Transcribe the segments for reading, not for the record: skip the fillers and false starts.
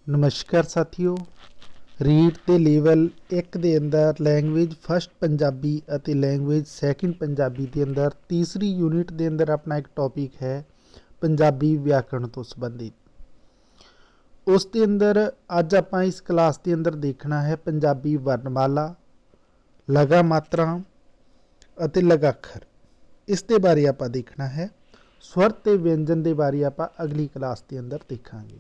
नमस्कार साथियों। रीड ਦੇ ਲੈਵਲ 1 ਦੇ ਅੰਦਰ ਲੈਂਗੁਏਜ ਫਸਟ ਪੰਜਾਬੀ ਅਤੇ ਲੈਂਗੁਏਜ ਸੈਕਿੰਡ ਪੰਜਾਬੀ ਦੇ ਅੰਦਰ ਤੀਸਰੀ ਯੂਨਿਟ ਦੇ ਅੰਦਰ ਆਪਣਾ ਇੱਕ ਟੌਪਿਕ ਹੈ ਪੰਜਾਬੀ ਵਿਆਕਰਣ ਤੋਂ ਸੰਬੰਧਿਤ। ਉਸ ਦੇ ਅੰਦਰ ਅੱਜ ਆਪਾਂ ਇਸ ਕਲਾਸ ਦੇ ਅੰਦਰ ਦੇਖਣਾ ਹੈ ਪੰਜਾਬੀ ਵਰਣਮਾਲਾ, ਲਗਾ ਮਾਤਰਾ ਅਤੇ ਲਗਾਖਰ। ਇਸ ਦੇ ਬਾਰੇ ਆਪਾਂ ਦੇਖਣਾ ਹੈ। ਸਵਰ ਤੇ ਵਿਅੰਜਨ ਦੇ ਬਾਰੇ ਆਪਾਂ ਅਗਲੀ ਕਲਾਸ ਦੇ ਅੰਦਰ ਦੇਖਾਂਗੇ।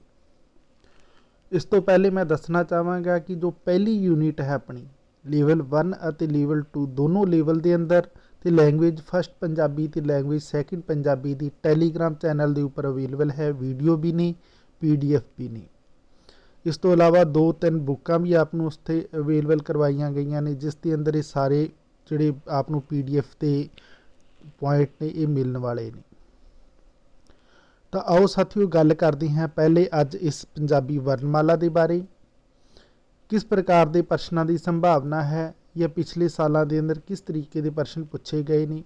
इस तो पहले मैं दसना चाहवागा कि जो पहली यूनिट है अपनी लेवल 1 और लेवल 2 दोनों लेवल के अंदर तो लैंग्वेज फस्ट पंजाबी तो लैंग्वेज सैकेंड पंजाबी की टैलीग्राम चैनल के उपर अवेलेबल है। वीडियो भी नहीं, PDF भी नहीं। इस तो इलावा 2-3 बुकां भी आपको उत्थे अवेलेबल करवाई गई ने जिस के अंदर ये सारे जोड़े आपको PDF के पॉइंट ने ये मिलने वाले ने। तो आओ साथियों गल करते हैं पहले अज इस पंजाबी वर्णमाला के बारे। किस प्रकार के प्रश्नों की संभावना है या पिछले सालों के अंदर किस तरीके के प्रश्न पूछे गए नहीं।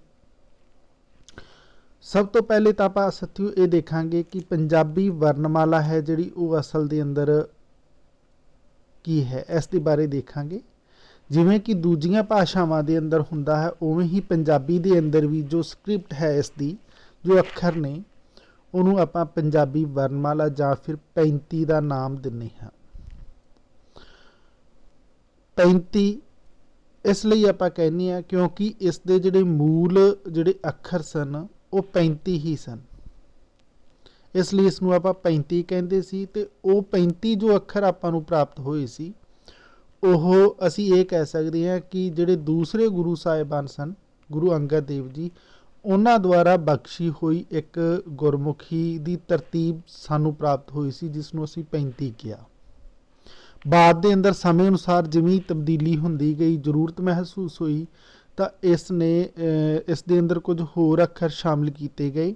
सब तो पहले तो आप साथियों ये देखांगे कि पंजाबी वर्णमाला है जिहड़ी वो असल के अंदर की है, इसके बारे देखांगे। जिवें कि दूजियां भाषावां के अंदर हुंदा है उवें ही पंजाबी के अंदर भी जो स्क्रिप्ट है इसकी जो अखर ने ਉਹਨੂੰ ਆਪਾਂ पंजाबी वर्णमाला ਜਾਂ फिर 35 ਦਾ ਨਾਮ ਦਿੰਨੇ ਹਾਂ। 35 ਇਸ ਲਈ ਆਪਾਂ ਕਹਿੰਦੇ ਆ ਕਿਉਂਕਿ ਇਸ ਦੇ ਜਿਹੜੇ ਮੂਲ ਜਿਹੜੇ ਅੱਖਰ ਸਨ ਉਹ 35 ਹੀ ਸਨ, ਇਸ ਲਈ ਇਸ ਨੂੰ ਆਪਾਂ 35 ਕਹਿੰਦੇ ਸੀ। ਤੇ ਉਹ 35 ਜੋ ਅੱਖਰ ਆਪਾਂ ਨੂੰ ਪ੍ਰਾਪਤ ਹੋਏ ਸੀ ਉਹ ਅਸੀਂ ਇਹ ਕਹਿ ਸਕਦੇ ਹਾਂ ਕਿ ਜਿਹੜੇ ਦੂਸਰੇ ਗੁਰੂ ਸਾਹਿਬਾਨ ਸਨ, ਗੁਰੂ ਅੰਗਦ ਦੇਵ ਜੀ, ਉਹਨਾਂ ਦੁਆਰਾ ਬਖਸ਼ੀ ਹੋਈ ਇੱਕ ਗੁਰਮੁਖੀ ਦੀ ਤਰਤੀਬ ਸਾਨੂੰ ਪ੍ਰਾਪਤ ਹੋਈ ਸੀ ਜਿਸ ਨੂੰ ਅਸੀਂ 35 ਕਿਹਾ। ਬਾਅਦ ਦੇ ਅੰਦਰ ਸਮੇਂ ਅਨੁਸਾਰ ਜਿਵੇਂ ਤਬਦੀਲੀ ਹੁੰਦੀ ਗਈ, ਜ਼ਰੂਰਤ ਮਹਿਸੂਸ ਹੋਈ ਤਾਂ ਇਸ ਨੇ ਇਸ ਦੇ ਅੰਦਰ ਕੁਝ ਹੋਰ ਅੱਖਰ ਸ਼ਾਮਿਲ ਕੀਤੇ ਗਏ।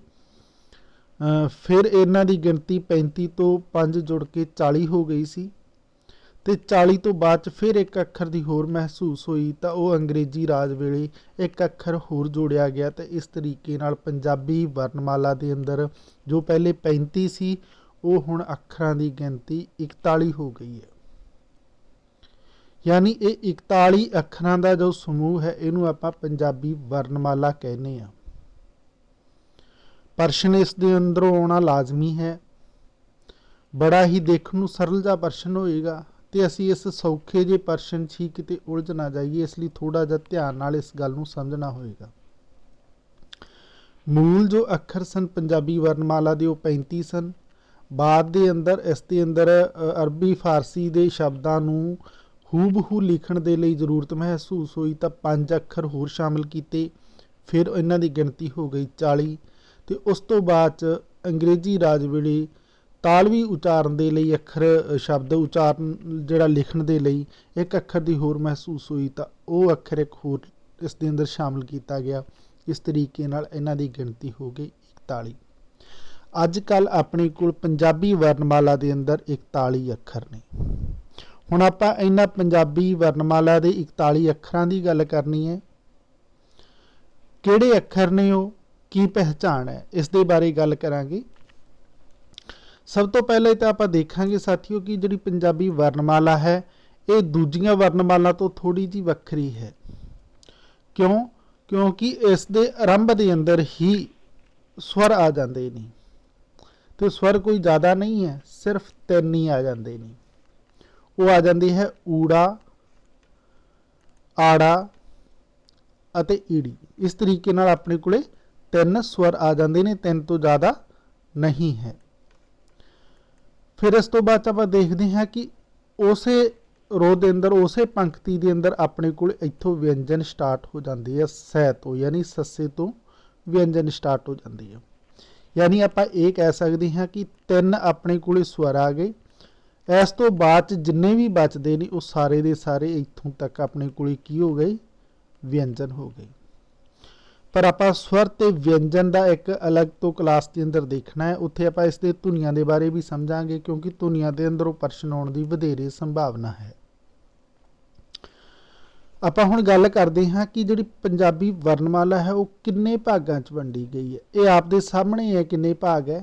ਫਿਰ ਇਹਨਾਂ ਦੀ ਗਿਣਤੀ 35 ਤੋਂ 5 ਜੁੜ ਕੇ 40 ਹੋ ਗਈ ਸੀ ਤੇ 40 ਤੋਂ ਬਾਅਦ 'ਚ ਫਿਰ ਇੱਕ ਅੱਖਰ ਦੀ ਹੋਰ ਮਹਿਸੂਸ ਹੋਈ ਤਾਂ ਉਹ ਅੰਗਰੇਜ਼ੀ ਰਾਜ ਵੇਲੇ ਇੱਕ ਅੱਖਰ ਹੋਰ ਜੋੜਿਆ ਗਿਆ ਤੇ ਇਸ ਤਰੀਕੇ ਨਾਲ ਪੰਜਾਬੀ ਵਰਣਮਾਲਾ ਦੇ ਅੰਦਰ ਜੋ ਪਹਿਲੇ 35 ਸੀ ਉਹ ਹੁਣ ਅੱਖਰਾਂ ਦੀ ਗਿਣਤੀ 41 ਹੋ ਗਈ ਹੈ। ਯਾਨੀ ਇਹ 41 ਅੱਖਰਾਂ ਦਾ ਜੋ ਸਮੂਹ ਹੈ ਇਹਨੂੰ ਆਪਾਂ ਪੰਜਾਬੀ ਵਰਣਮਾਲਾ ਕਹਿੰਦੇ ਆ। ਪ੍ਰਸ਼ਨ ਇਸ ਦੇ ਅੰਦਰੋਂ ਆਉਣਾ ਲਾਜ਼ਮੀ ਹੈ। ਬੜਾ ਹੀ ਦੇਖਣ ਨੂੰ ਸਰਲ ਜਿਹਾ ਪ੍ਰਸ਼ਨ ਹੋਏਗਾ ਤੇ ਅਸੀਂ ਇਸ ਸੌਖੇ ਜਿਹੇ ਪ੍ਰਸ਼ਨ 'ਚ ਹੀ ਕਿਤੇ ਉਲਝ ਨਾ ਜਾਈਏ, ਇਸ ਲਈ ਥੋੜਾ ਜਿਹਾ ਧਿਆਨ ਨਾਲ ਇਸ ਗੱਲ ਨੂੰ ਸਮਝਣਾ ਹੋਏਗਾ। ਮੂਲ ਜੋ ਅੱਖਰ ਸਨ ਪੰਜਾਬੀ ਵਰਣਮਾਲਾ ਦੇ ਉਹ 35 ਸਨ। ਬਾਅਦ ਦੇ ਅੰਦਰ ਇਸ ਦੇ ਅੰਦਰ ਅਰਬੀ ਫਾਰਸੀ ਦੇ ਸ਼ਬਦਾਂ ਨੂੰ ਹੂਬਹੂ ਲਿਖਣ ਦੇ ਲਈ ਜ਼ਰੂਰਤ ਮਹਿਸੂਸ ਹੋਈ ਤਾਂ 5 ਅੱਖਰ ਹੋਰ ਸ਼ਾਮਿਲ ਕੀਤੇ, ਫਿਰ ਇਹਨਾਂ ਦੀ ਗਿਣਤੀ ਹੋ ਗਈ 40। ਤੇ ਉਸ ਤੋਂ ਬਾਅਦ 'ਚ ਅੰਗਰੇਜ਼ੀ ਰਾਜ ਵੇਲੇ ਤਾਲਵੀ ਉਚਾਰਨ ਦੇ ਲਈ ਅੱਖਰ ਸ਼ਬਦ ਉਚਾਰਨ ਜਿਹੜਾ ਲਿਖਣ ਦੇ ਲਈ ਇੱਕ ਅੱਖਰ ਦੀ ਹੋਰ ਮਹਿਸੂਸ ਹੋਈ ਤਾਂ ਉਹ ਅੱਖਰ ਇੱਕ ਹੋਰ ਇਸ ਦੇ ਅੰਦਰ ਸ਼ਾਮਿਲ ਕੀਤਾ ਗਿਆ। ਇਸ ਤਰੀਕੇ ਨਾਲ ਇਹਨਾਂ ਦੀ ਗਿਣਤੀ ਹੋ ਗਈ 41। ਅੱਜ ਕੱਲ੍ਹ ਆਪਣੇ ਕੋਲ ਪੰਜਾਬੀ ਵਰਣਮਾਲਾ ਦੇ ਅੰਦਰ 41 ਅੱਖਰ ਨੇ। ਹੁਣ ਆਪਾਂ ਇਹਨਾਂ ਪੰਜਾਬੀ ਵਰਣਮਾਲਾ ਦੇ 41 ਅੱਖਰਾਂ ਦੀ ਗੱਲ ਕਰਨੀ ਹੈ। ਕਿਹੜੇ ਅੱਖਰ ਨੇ ਉਹ, ਕੀ ਪਹਿਚਾਣ ਹੈ, ਇਸ ਦੇ ਬਾਰੇ ਗੱਲ ਕਰਾਂਗੇ। ਸਭ ਤੋਂ ਪਹਿਲੇ ਤਾਂ ਆਪਾਂ ਦੇਖਾਂਗੇ ਸਾਥੀਓ ਕਿ ਜਿਹੜੀ ਪੰਜਾਬੀ ਵਰਣਮਾਲਾ ਹੈ ਇਹ ਦੂਜੀਆਂ ਵਰਣਮਾਲਾ ਤੋਂ ਥੋੜੀ ਜਿਹੀ ਵੱਖਰੀ ਹੈ। ਕਿਉਂ? ਕਿਉਂਕਿ ਇਸ ਦੇ ਆਰੰਭ ਦੇ ਅੰਦਰ ਹੀ ਸਵਰ ਆ ਜਾਂਦੇ ਨੇ ਤੇ ਸਵਰ ਕੋਈ ਜ਼ਿਆਦਾ ਨਹੀਂ ਹੈ, ਸਿਰਫ 3 ਹੀ ਆ ਜਾਂਦੇ ਨੇ। ਉਹ ਆ ਜਾਂਦੀ ਹੈ ਊੜਾ, ਆੜਾ ਅਤੇ ਈੜੀ। ਇਸ ਤਰੀਕੇ ਨਾਲ ਆਪਣੇ ਕੋਲੇ 3 ਸਵਰ ਆ ਜਾਂਦੇ ਨੇ, 3 ਤੋਂ ਜ਼ਿਆਦਾ ਨਹੀਂ ਹੈ। फिर इस तो बाद आप देखते हैं कि उस रो के अंदर उस पंक्ति के अंदर अपने को इतों व्यंजन स्टार्ट हो जाती है, सै तो यानी सस्से तो व्यंजन स्टार्ट हो जाती है। यानी आप ये कह सकते हैं कि 3 अपने को स्वर आ गए। इस तो बाद जिन्ने भी बचते हैं वो सारे के सारे इतों तक अपने को हो गए, व्यंजन हो गए। पर आप स्वर ते व्यंजन का एक अलग तो क्लास के अंदर देखना है। उत्थे आप इसके धुनियां के बारे भी समझांगे क्योंकि धुनियां के अंदर प्रश्न आने की वधेरे संभावना है। आप हुण गल करते हैं कि जिहड़ी पंजाबी वर्णमाला है वो किन्ने भागां च वंडी गई है। ये आपके सामने है किन्ने भाग है।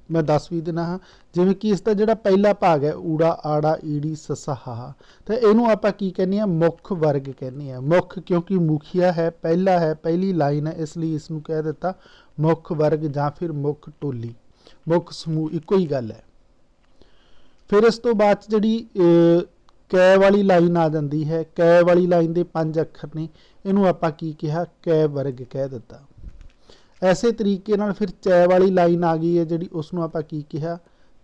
मैं दस भी देना हाँ। जिवें कि इसका जिहड़ा पहला भाग है ऊड़ा आड़ा ईड़ी ससा हाहा, तो इनू आपां की कहने मुख वर्ग कहने हैं। मुख क्योंकि मुखिया है, पहला है, पहली लाइन है, इसलिए इसनू कह दिता मुख वर्ग जां फिर मुख टोली, मुख समूह इक्को ही गल है। फिर इस तो बाद जिहड़ी कै वाली लाइन आ जाती है, कै वाली लाइन के 5 अखर ने, इनू आपां की कहा कै वर्ग कह दिता। ऐसे तरीके नाल फिर चै वाली लाइन आ गई है जिहड़ी, उसनू आपां की कहा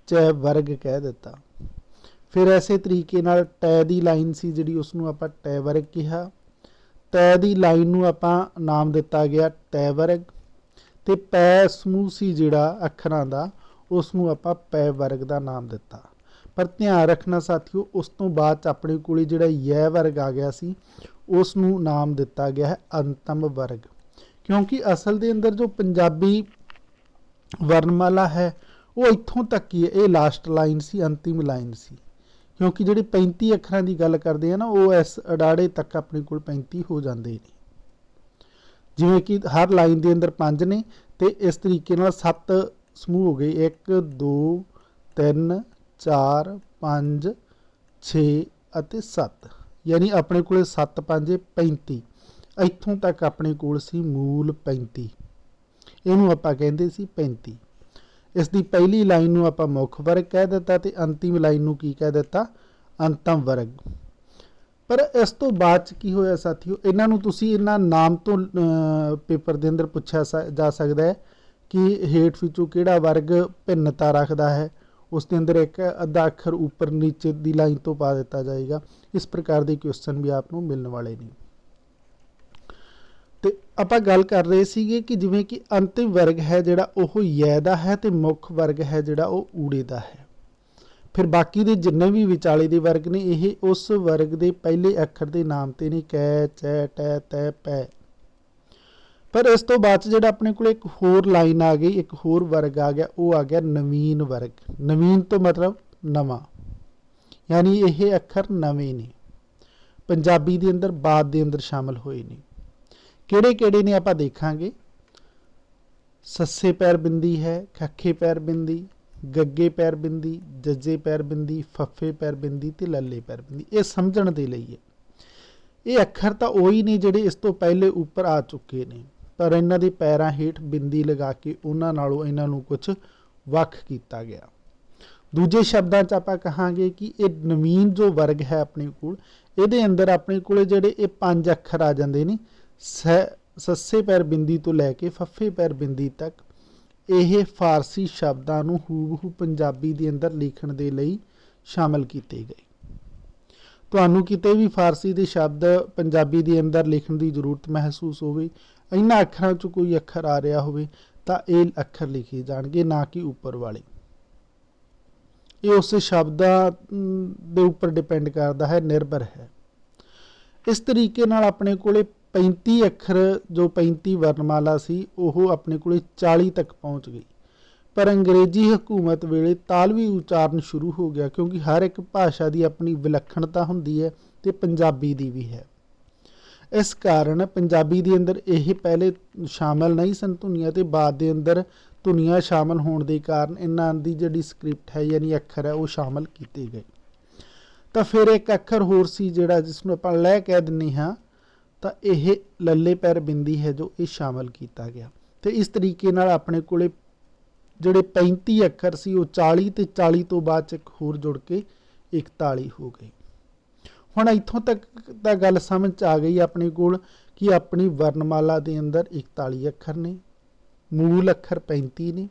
चै वर्ग कह दिता। फिर ऐसे तरीके नाल टै दी लाइन सी जिहड़ी, उसनू आपां टै वर्ग कहा। तै दी लाइन नू आपां नाम दिता गया टै वर्ग, ते पै समूह सी जिहड़ा अखरां दा, उसनू आपां पै वर्ग का नाम दिता। पर ध्यान रखना साथियों, उस तो बाद अपने कोल जिहड़ा यै वर्ग आ गया सी, उसनू नाम दिता गया है अंतम वर्ग, क्योंकि असल के अंदर जो पंजाबी वर्णमाला है वो इत्थों तक ही है, ये लास्ट लाइन सी, अंतिम लाइन सी। क्योंकि जिहड़े 35 अखरां की गल करते हैं ना, वो इस अडाड़े तक अपने कोल 35 हो जाते हैं। जिवें कि हर लाइन के अंदर 5 ने, तो इस तरीके नाल 7 समूह हो गए, 1 2 3 4 5 6 और 7, यानी अपने को 7 5 35, इत्थों तक अपने कोल सी मूल 35, इनू आपां कहंदे सी 35। इसकी पहली लाइन नू आपां मुख वर्ग कह दिता, ते अंतिम लाइन नू की कह दिता अंतम वर्ग। पर इस तो बाद की होया साथियों, इन्हां नू तुसीं इन्हां नाम तो पेपर के अंदर पूछा जा सकता है कि हेठ विचों किहड़ा वर्ग भिन्नता रखता है, उसके अंदर एक अद्धा अखर ऊपर नीचे की लाइन तो पा दिता जाएगा। इस प्रकार के क्वेश्चन भी आपको मिलने वाले नहीं। तो आपां गल कर रहे सीगे कि जिवें कि अंतिम वर्ग है जिहड़ा ओह यै दा है, तो मुख वर्ग है जिहड़ा ओह ऊड़े दा है। फिर बाकी दे जिन्ने भी विचाले दे वर्ग ने, यह उस वर्ग के पहले अखर के नाम ते ने, कै चै टै तै पै। पर इस तो बाद जिहड़ा अपने को एक होर लाइन आ गई, एक होर वर्ग आ गया, वो आ गया नवीन वर्ग। नवीन तो मतलब नवा, यानी यह अखर नवे ने, पंजाबी के अंदर बाद के अंदर शामिल होए ने। किहड़े किहड़े ने आपां देखांगे। सस्से पैर बिंदी है, खखे पैर बिंदी, गग्गे पैर बिंदी, जज्जे पैर बिंदी, फफे पैर बिंदी ते लल्ले पैर बिंदी। ये समझण दे लई है। ये अखर तो वही ने जिहड़े इस तो पहले ऊपर आ चुके ने, पर इन्हां दे पैरां हेठ बिंदी लगा के उन्हां नालों इन्हां नूं कुछ वख कीता गया। दूजे शब्दां च आपां कहांगे कि ये नवीन जो वर्ग है अपने कोल, इहदे अंदर अपने कोल जिहड़े ये 5 अखर आ जांदे ने, सस्से पैर बिंदी तो लैके फफे पैर बिंदी तक, यह फारसी शब्दां नूं हूबहू पंजाबी दे अंदर लिखण दे लई शामिल कीते गए। तुहानूं किते भी फारसी दे शब्द पंजाबी दे अंदर लिखण दी जरूरत महसूस होवे, इन्हां अखरां चों कोई अखर आ रहा होवे, तां इह अखर लिखे जाणगे, ना कि उपर वाले। ये उस शब्दां दे उपर डिपेंड करता है, निर्भर है। इस तरीके नाल अपने कोले 35 अखर जो 35 वर्णमाला सी, वो अपने को 40 तक पहुँच गई। पर अंग्रेजी हुकूमत वेले तालवी उचारण शुरू हो गया, क्योंकि हर एक भाषा की अपनी विलक्षणता होंदी है, तो पंजाबी की भी है। इस कारण पंजाबी के अंदर यह पहले शामिल नहीं सन धुनियां, तो बाद के अंदर धुनियां शामिल होने के कारण इन्हां दी जिहड़ी स्क्रिप्ट है यानी अखर है वो शामिल किए गए। तो फिर एक अखर होर सी जिहड़ा जिसनूं आपां लह कह दिंदे हां, तो यह लल्ले पैर बिंदी है जो ये शामिल किया गया। तो इस तरीके नाल अपने कोले जिहड़े 35 अखर सी वो 40 ते 40 तो बाद एक होर जुड़ के 41 हो गए। हुण इत्थों तक तो गल समझ आ गई अपने कोल कि अपनी वर्णमाला के अंदर 41 अखर ने, मूल अखर 35 ने,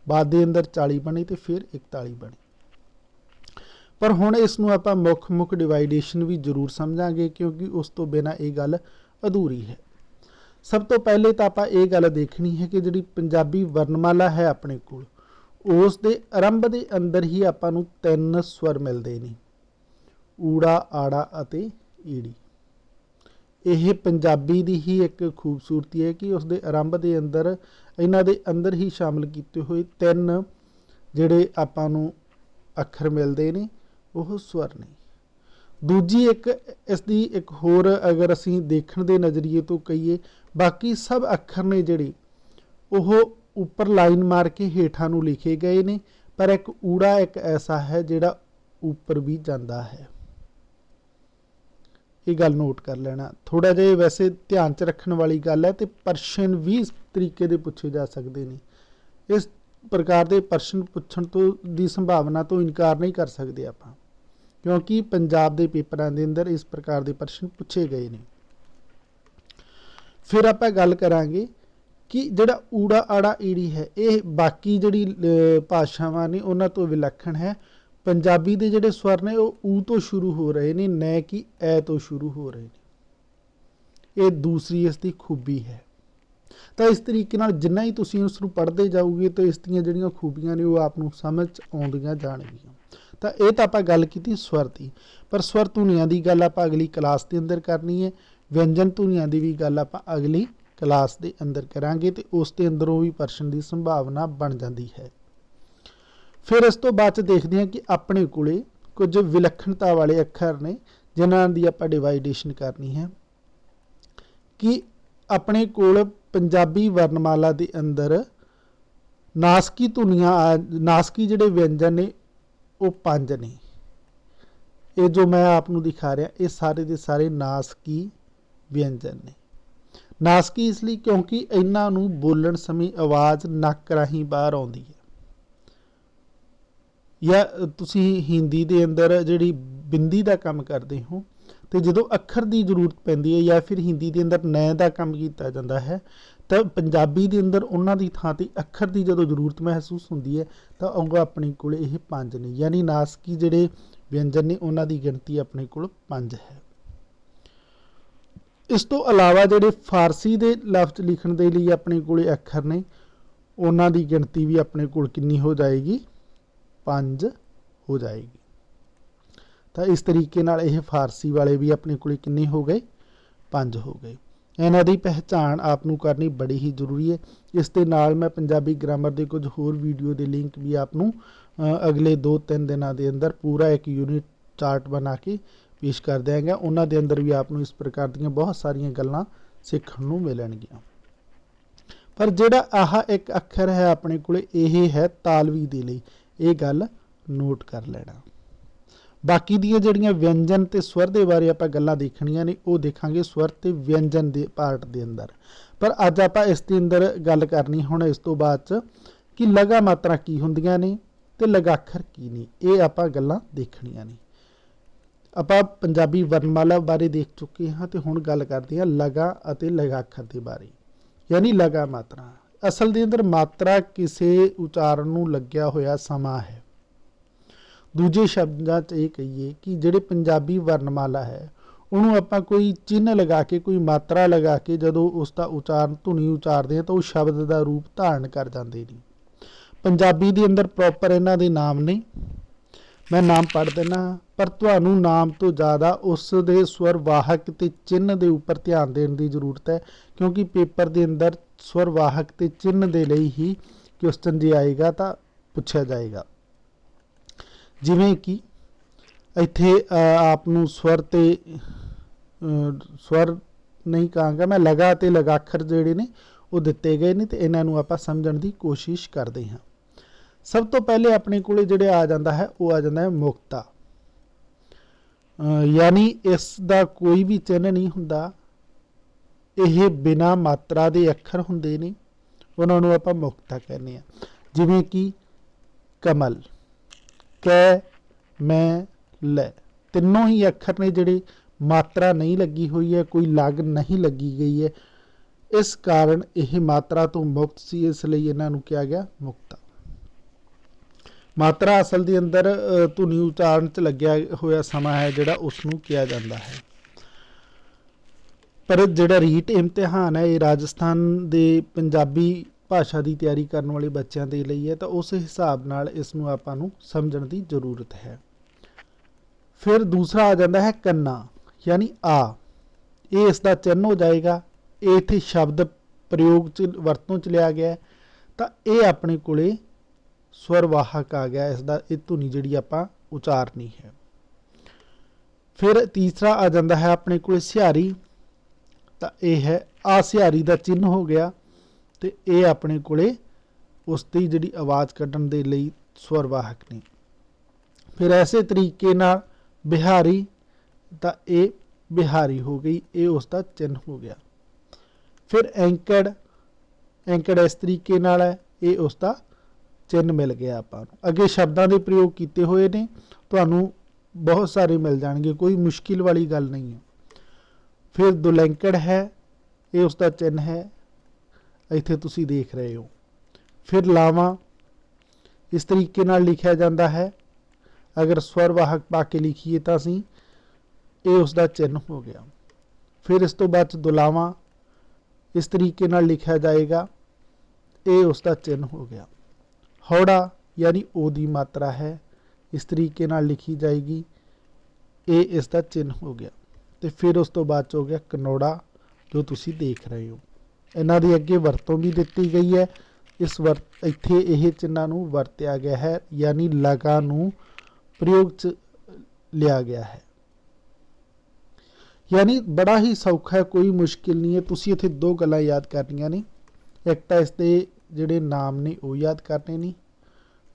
बाद के अंदर 40 बने तो फिर 41 बने। पर हुण इसनूं आपां मुख मुख डिवाइडेशन भी जरूर समझांगे, क्योंकि उस तो बिना ये गल अधूरी है। सब तो पहले तो आपां ये गल देखनी है कि जिहड़ी पंजाबी वर्णमाला है अपने कोल, उस दे आरंभ के अंदर ही आपां नूं 3 स्वर मिलते हैं, ऊड़ा आड़ा अते ईड़ी। यह पंजाबी की ही एक खूबसूरती है कि उसके आरंभ के अंदर इन्हां दे अंदर ही शामिल किए हुए 3 जिहड़े आपां नूं अखर मिलते हैं वो स्वर ने। दूजी एक इसकी एक होर अगर असीं देखण दे नज़रिए तो कहीए, बाकी सब अखर ने जिहड़े ओह ਉੱਪਰ ਲਾइन मार के हेठां नूं लिखे गए ने, पर एक ऊड़ा एक ऐसा है जिहड़ा ऊपर भी जाता है। ये गल नोट कर लेना। थोड़ा जिहा वैसे ध्यान च रखने वाली गल है, तो प्रश्न भी इस तरीके के पूछे जा सकते हैं। इस प्रकार के प्रश्न पूछण तो दी संभावना तो इनकार नहीं कर सकते आप, क्योंकि पंजाब के पेपरों के अंदर इस प्रकार के प्रश्न पूछे गए हैं। फिर आप गल करांगे कि जिहड़ा ऊड़ा आड़ा ईड़ी है, ये बाकी जिहड़ी भाषावां ने उन्हां तो विलक्षण है। पंजाबी के जिहड़े स्वर ने वो ऊ तो शुरू हो रहे हैं, न कि ए तो शुरू हो रहे हैं। ये दूसरी इसकी खूबी है। तो इस तरीके नाल जिन्ना ही तुसीं उसनूं पढ़ते जाओगे तो इस दीयां जिहड़ियां खूबियां ने वो आपनूं समझ आउंदियां जाणगियां। तो ये तो आपां गल कीती स्वर की, पर स्वर धुनियां की गल आपां अगली क्लास के अंदर करनी है। व्यंजन धुनियां की भी गल आपां अगली क्लास के अंदर करांगे, तो उसके अंदरों भी प्रश्न की संभावना बन जाती है। फिर इस तो बाद देखते हैं कि अपने कोले कुछ विलक्षणता वाले अखर ने जिन्हां दी आपां डिवाइडेशन करनी है। कि अपने कोल पंजाबी वर्णमाला के अंदर नासकी धुनियां नासकी जिहड़े व्यंजन ने वो 5 ने। ये जो मैं आपनूं दिखा रहा ये सारे के सारे नासकी व्यंजन ने। नासकी इसलिए क्योंकि इन्हां नूं बोलण समय आवाज़ नक राहीं बाहर आउंदी है। या तुसी हिंदी के अंदर जिहड़ी बिंदी का काम करते हो, तो जो अखर की जरूरत पैंदी है या फिर हिंदी के अंदर न का काम किया जाता है, तो पंजाबी के अंदर उन्हां दी थां ते अखर की जो जरूरत महसूस होती है, तो अपने कोल ये 5 ने। यानी नासकी जिहड़े व्यंजन ने उन्हां दी गिनती अपने कोल 5 है। इस तो अलावा जिहड़े फारसी के लफ्ज़ लिखण दे लई अपने कोल अखर ने, उन्हां दी गिनती भी अपने कोल कितनी हो जाएगी? 5 हो जाएगी। तो इस तरीके नाल यह फारसी वाले भी अपने को कितने हो गए? 5 हो गए। इन्हां दी पहचान आपनूं करनी बड़ी ही जरूरी है। इस दे नाल मैं पंजाबी ग्रामर के कुछ होर वीडियो के लिंक भी आपनूं अगले 2-3 दिनों के अंदर पूरा एक यूनिट चार्ट बना के पेश कर देंगे। उन्हां दे अंदर भी आपनूं इस प्रकार दीयां बहुत सारियां गल्लां सीखण नूं मिलणगियां। पर जिहड़ा आह एक अखर है अपने कोल, यह है तालवी दे लई। ये गल नोट कर लेना। बाकी दियां जिहड़ियां व्यंजन ते स्वर के बारे आपां गल्लां देखणियां ने, वो देखांगे स्वर ते व्यंजन के पार्ट के अंदर। पर अज आपां इस दे अंदर गल करनी हुण इस तो बाद च कि लगा मात्रा की हुंदियां ने ते लगाखर की ने। ये आपां गल्लां देखणियां ने। आपां पंजाबी वर्णमाला बारे देख चुके हाँ, तो हुण गल करते हैं लगा अते लगाखर के बारे। यानी लगा मात्रा असल दे अंदर मात्रा किसी उचारण नूं लग्या होया समा है। दूजे शब्दां च ये कहिए कि जिहड़े पंजाबी वर्णमाला है उन्होंने आपां कोई चिन्ह लगा के, कोई मात्रा लगा के जदों उसका उचारण धुनी उचारते हैं तो वो शब्द का रूप धारण कर जाते हैं। पंजाबी के अंदर प्रॉपर इन्हां दे नाम ने, मैं नाम पढ़ देना, पर तुहानूं नाम तो ज़्यादा उस दे स्वर वाहक ते चिन्ह के उपर ध्यान देने की जरूरत है, क्योंकि पेपर के अंदर स्वर वाहक ते चिन्ह के लिए ही क्वेश्चन जे आएगा तो पूछा जाएगा। जिवें कि इत्थे आपनूं स्वर ते स्वर नहीं कहांगा मैं, लगा ते लगाखर जिहड़े ने वो दिते गए ने, तो इन्हां नूं आपां समझण दी कोशिश करते हैं। सब तो पहले अपने कोले जिहड़े आ जाता है वो आ जाता है मुक्ता। यानी इसका कोई भी चिन्ह नहीं हुंदा, यह बिना मात्रा के अखर हुंदे ने, उन्हां नूं आपां मुक्ता कहने आ। जिवें कि कमल, कै, मैं, लै, तीनों ही अखर ने जिहड़े मात्रा नहीं लगी हुई है, कोई लग नहीं लगी गई है, इस कारण यह मात्रा तो मुक्त सी, इसलिए इन्हां नूं कहा गया मुक्ता। मात्रा असल के अंदर धुनी उचारण च लग्या होया समा है जिहड़ा उसनूं कहा जाता है। पर जिहड़ा रीट इम्तिहान है ये राजस्थान दे पंजाबी भाषा की तैयारी करने वाले बच्चों के लिए है, तो उस हिसाब नाल इसनूं आपां नूं समझण की जरूरत है। फिर दूसरा आ जाता है कन्ना, यानी आ, ये इसका चिन्ह हो जाएगा। ये इत्थे शब्द प्रयोग च वरतों च लिया गया है, तो ये अपने कोले स्वर वाहक आ गया, इसका ये धुनी जिहड़ी आपां उचारनी है। फिर तीसरा आ जाता है अपने कोले सिहारी, तो यह है आ सिहारी का चिन्ह हो गया, तो ये अपने कोले उसकी जिहड़ी आवाज़ कढ़न दे लई स्वर वाहक ने। फिर ऐसे तरीके नाल बिहारी, तो ये बिहारी हो गई, ये उसका चिन्ह हो गया। फिर एंकड़, एंकड़ इस तरीके नाल है, ये उसका चिन्ह मिल गया आपां नूं। अगे शब्दां दे प्रयोग कीते होए ने, तुहानूं बहुत सारे मिल जाएंगे, कोई मुश्किल वाली गल नहीं है। फिर दुलैंकड़ है, ये उसका चिन्ह है, इत्थे तुसीं देख रहे हो। फिर लावां इस तरीके नाल लिखिया जाता है, अगर स्वर वाहक पा के लिखीए तो असीं ये उसका चिन्ह हो गया। फिर इस तो बाद दुलावां इस तरीके नाल लिखा जाएगा, ये उसका चिन्ह हो गया। हौड़ा यानी ओ दी मात्रा है, इस तरीके नाल लिखी जाएगी, ये इसका चिन्ह हो गया। तो फिर उस तो बाद हो गया कनौड़ा, जो तुसी देख रहे हो। इन्हां दी अगे वरतों भी दिती गई है, इस इत्थे यह चिन्हां नूं वरत्या गया है, यानी लगा नूं प्रयोग च लिया गया है। यानी बड़ा ही सौखा है, कोई मुश्किल नहीं है। तुसी इत्थे दो गल्लां याद करनियां ने, एक तो इसके जिहड़े नाम ने वो याद करने ने,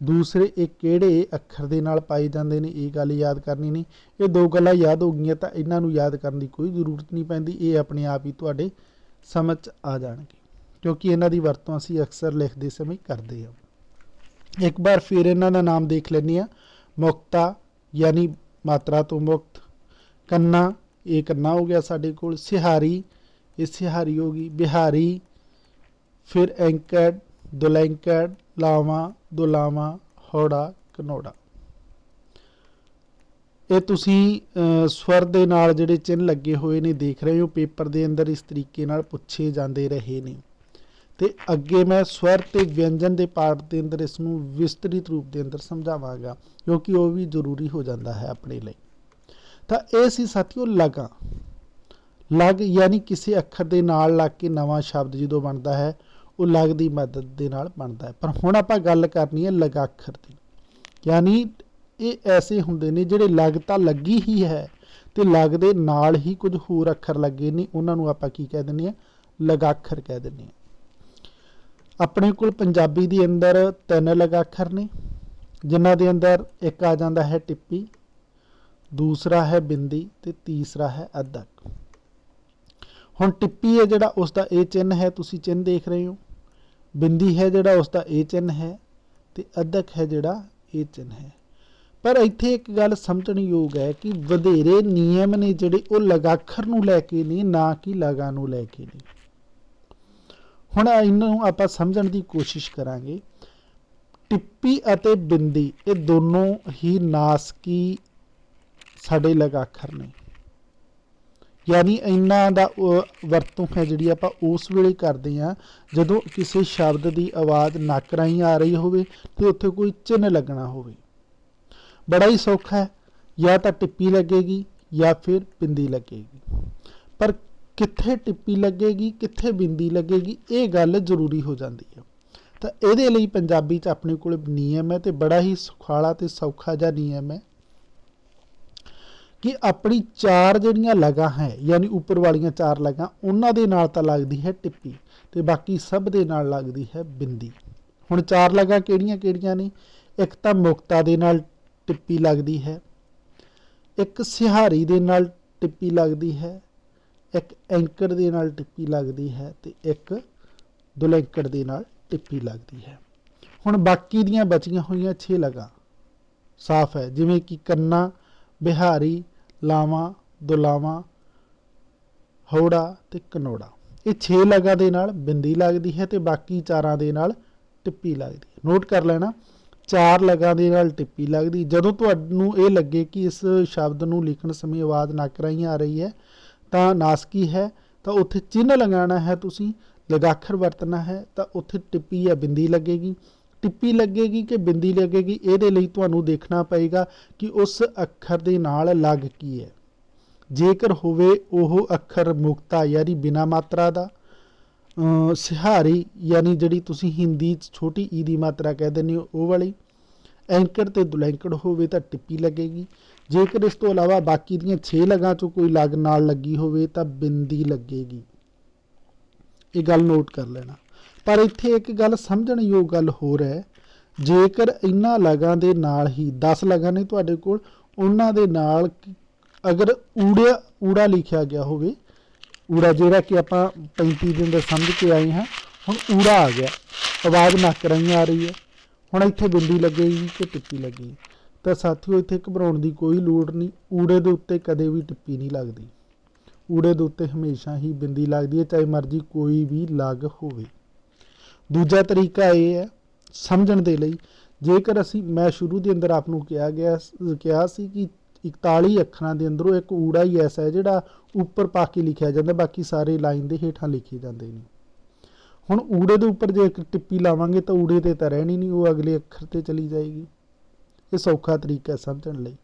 दूसरे ये किहड़े अखर दे नाल पाए जांदे ने, ये गल याद करनी नहीं। ये दो गल्लां याद हो गईयां तो इन्हां नूं याद करन दी कोई जरूरत नहीं पैंदी, ये अपने आप ही तुहाडे समझ आ जाणगे, क्योंकि इन्हां दी वरतों असीं अक्सर लिखते समय करते हैं। एक बार फिर इन्हां दा नाम देख लैंदे आ। मुक्ता यानी मात्रा तो मुक्त। कन्ना, ये कन्ना हो गया साडे कोल। सिहारी, ये सिहारी होगी। बिहारी, फिर एंकड़, दुलैंकड़, लावां, दुलावां, हौड़ा, कनौड़ा। ये तुसी स्वर दे नाल जिहड़े चिन्ह लगे हुए ने देख रहे हो, पेपर दे अंदर इस तरीके नाल पुछे जाते रहे ने। तो अगे मैं स्वर ते व्यंजन के पार्ट के अंदर इसनूं विस्तृत रूप के अंदर समझावांगा, क्योंकि वो भी जरूरी हो जाता है अपने लिए। तो ये सी साथियों लगा। लग यानी किसी अखर के नाल लग के नवा शब्द जो बनता है, वो लग की मदद के नाल बनता है। पर हुण आपां गल करनी है लगाखर की, यानी ये ऐसे हुंदे ने जिहड़े लग तां लगी ही है, तो लग दे नाल ही कुछ होर अखर लगे ने, उन्हां नूं आपां की कह दिंदे आ, लगाखर कह दिंदे आ। अपने कोल पंजाबी दे अंदर 3 लगाखर ने, जिन्हां दे अंदर एक आ जाता है टिप्पी, दूसरा है बिंदी, ते तीसरा है अद्धक। हुण टिप्पी है जिहड़ा उसका ये चिन्ह है, तुसीं चिन्ह देख रहे हो। बिंदी है जिहड़ा उसका ये चिन्ह है, ते अद्धक है जिहड़ा ये चिन्ह है। पर इत्थे एक गल समझण योग है कि वधेरे नियम ने जिहड़े वो लगाखर नूं लैके ने, ना कि लगा नूं लैके ने। हुण इन्हूं आपां समझण दी कोशिश करांगे। टिप्पी अते बिंदी ये दोनों ही नासकी साडे लगाखर ने, यानी इन्हां दा वरतों है जिहड़ी आपां उस वेले करदे हां जदों किसी शब्द की आवाज़ नक राहीं आ रही होवे ते उत्थे कोई चिन्ह लगना होवे। बड़ा ही सौखा है, या तो टिप्पी लगेगी या फिर बिंदी लगेगी। पर कित्थे टिप्पी लगेगी, कित्थे बिंदी लगेगी, ये गल जरूरी हो जाती है। तो ये लई पंजाबी च अपने कोल नियम है, तो बड़ा ही सुखाला ते सौखा जिहा नियम है कि अपनी 4 जिहड़ियां लगां है, यानी उपर वालियां 4 लगां, उन्हां दे नाल तां लगदी है टिप्पी, ते बाकी सब दे नाल लगदी है बिंदी। हुण 4 लगां किहड़ियां किहड़ियां ने? एक तां मुक्ता दे नाल टिप्पी लगदी है, एक सिहारी दे नाल टिप्पी लगदी है, एक एंकड़ दे नाल टिप्पी लगदी है, ते एक दुलैंकड़ दे नाल टिप्पी लगदी है। हुण बाकी दियां बचियां होईयां 6 लगां साफ है, जिवें कि कन्ना, बिहारी, लावां, दुलावां, हौड़ा ते कनौड़ा। ये 6 लगां दे नाल बिंदी लगदी है, ते बाकी 4 दे नाल टिप्पी लगदी है। नोट कर लेना, 4 लगां दे नाल टिप्पी लगदी। जदों तुहानूं ये लगे कि इस शब्द नूं लिखण समय आवाज़ नक राहीं आ रही है तां नासकी है, तो उत्थे चिन्ह लगाना है, तुसीं लगाखर वरतना है, तो उत्थे टिप्पी या बिंदी लगेगी। टिप्पी लगेगी कि बिंदी लगेगी, ये लई तुहानूं देखना पएगा कि उस अखर दे नाल लग की है। जेकर होवे ओह अखर मुक्ता यानी बिना मात्रा दा, सिहारी यानी जिहड़ी तुसीं हिंदी छोटी ई दी मात्रा कह दिंदे हो ओह वाली, एंकड़ ते दुलैंकड़ होवे तां टिप्पी लगेगी। जेकर इस तो इलावा बाकी दियां 6 लगां चों कोई लग नाल लगी होवे तां बिंदी लगेगी। ये गल नोट कर लेना। पर इत्थे एक गल समझणयोग गल होर है, जेकर इन्हां लगां दे नाल ही 10 लगां ने तुहाडे कोल, उन्हां दे नाल अगर ऊड़ा लिखिया गया होवे, ऊड़ा जिहड़ा कि आपां 35 ਦੇ ਅੰਦਰ समझ के आए हैं, हुण ऊड़ा आ गया, आवाज़ नक राहीं आ रही है, हुण इत्थे बिंदी लगेगी कि टिप्पी लगेगी। तो साथियों इत्थे घबराउण दी कोई लोड़ नहीं, ऊड़े दे उत्ते कदे भी टिप्पी नहीं लगदी, ऊड़े दे उत्ते हमेशा ही बिंदी लगदी है, चाहे मर्जी कोई भी लग होवे। दूजा तरीका ये है समझण दे लई, जेकर असी मैं शुरू के अंदर आप कहा सी कि 41 अखरां दे अंदरों एक ऊड़ा ही ऐसा है जिहड़ा उपर पा के लिखिया जाता, बाकी सारे लाइन दे हेठां लिखे जाते हैं। हुण ऊड़े दे उपर जे टिप्पी लावांगे तो ऊड़े ते तां रहनी नहीं, वो अगले अखर ते चली जाएगी। ये सौखा तरीका है समझण लई,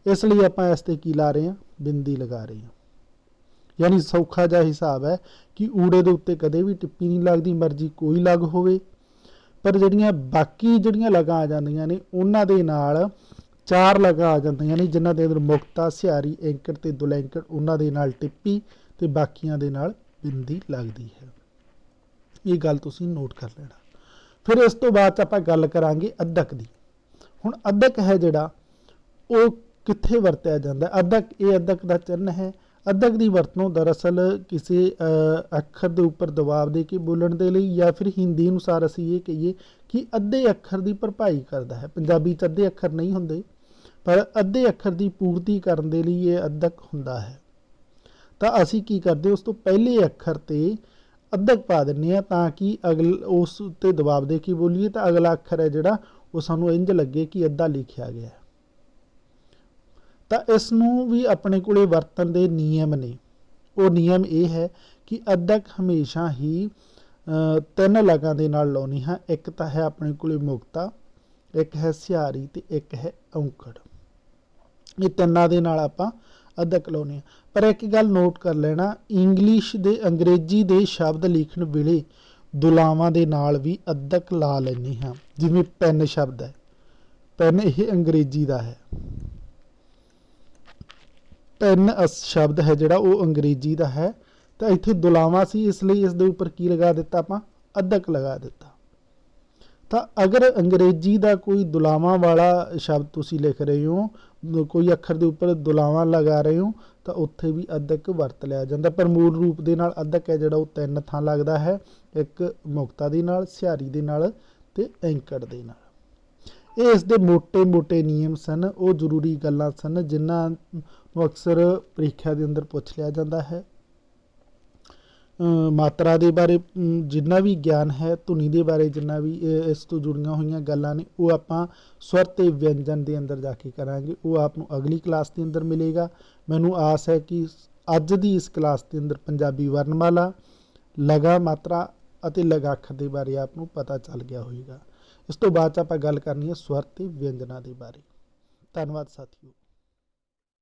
इसलिए आपां इस ते की ला रहे हैं, बिंदी लगा रहे हैं। यानी सौखा जिहा हिसाब है कि ऊड़े दे उत्ते कदे भी टिप्पी नहीं लगदी, मर्जी कोई लग होवे, पर जिहड़ियां बाकी जिहड़ियां लगां आ जांदियां ने उन्हां दे नाल 4 लगां आ जांदियां ने, जिन्हां दे अंदर मुक्ता, सिहारी, एंकड़ ते दुलैंकड़, उन्हां दे नाल टिप्पी ते बाकियां दे नाल बिंदी लगदी है। ये गल तुसीं नोट कर लेना। फिर इस तो बाद आपां गल करांगे अद्धक दी। हुण अद्धक है जिहड़ा वो कित्थे वरतिया जांदा है? अद्धक, ये अद्धक दा चिन्ह है। अद्धक की वरतों दरअसल किसी अखर के उपर दबाव दे के बोलण दे लई, या फिर हिंदी अनुसार असीं ये कहिए कि अद्धे अखर की भरपाई करता है। पंजाबी च अद्धे अखर नहीं होंदे, पर अद्धे अखर की पूर्ति करने के लिए ये अद्धक हुंदा है। तो असी की करते, उस तो पहले अखर ते अद्धक पा दिंदे हां ताकि उस उत्ते दबाव दे के बोलीए तो अगला अखर है जिहड़ा वो सानूं इंज लगे कि अद्धा लिखिया गया है। तो इसनूं भी अपने कोले वरतन दे नियम ने। वो नियम ये है कि अद्धक हमेशा ही 3 लगां दे नाल लाउणी है। एक तो है अपने कोले मुक्ता, एक है सिहारी ते एक है औंकड़। ये तिन्नां दे नाल आपां अद्धक लाउणे। पर एक गल नोट कर लेना, इंग्लिश दे अंग्रेजी दे शब्द लिखण वेले दुलावां दे नाल भी अद्धक ला लैंदे हां। जिवें पैन शब्द है, पैन ये अंग्रेजी दा है, पैन शब्द है जिहड़ा वो अंग्रेजी दा है। तो इत्थे दुलावां सी, इसलिए इस दे उपर की लगा दिता आपां? अद्धक लगा दिता। तो अगर अंग्रेजी का कोई दुलावां वाला शब्द तुसी लिख रहे हो, कोई अखर के उपर दुलावां लगा रहे हो, तो उत्थे भी अद्धक वरत लिया जाता। पर मूल रूप दे नाल अद्धक है जिहड़ा वो 3 थां लगदा है, एक मुक्ता दे नाल, सिहारी दे नाल ते एंकड़ दे नाल। ये इस दे मोटे मोटे नियम सन, वो जरूरी गल्लां सन जिन्हां नूं अक्सर परीक्षा के अंदर पूछ लिया जाता है। मात्रा के बारे जिन्ना भी ज्ञान है, धुनी के बारे जिन्ना भी इस तो जुड़ियां हुई गल्लां ने, वो आपां स्वर ते व्यंजन के अंदर जाके करांगे। वो आपनूं अगली क्लास के अंदर मिलेगा। मैनूं आस है कि अज की इस क्लास के अंदर पंजाबी वर्णमाला, लगा, मात्रा अते लगाखर के बारे आपनूं पता चल गया होगा। इस तो बाद आपां गल करनी है स्वर ते व्यंजना के बारे। धन्यवाद साथियों।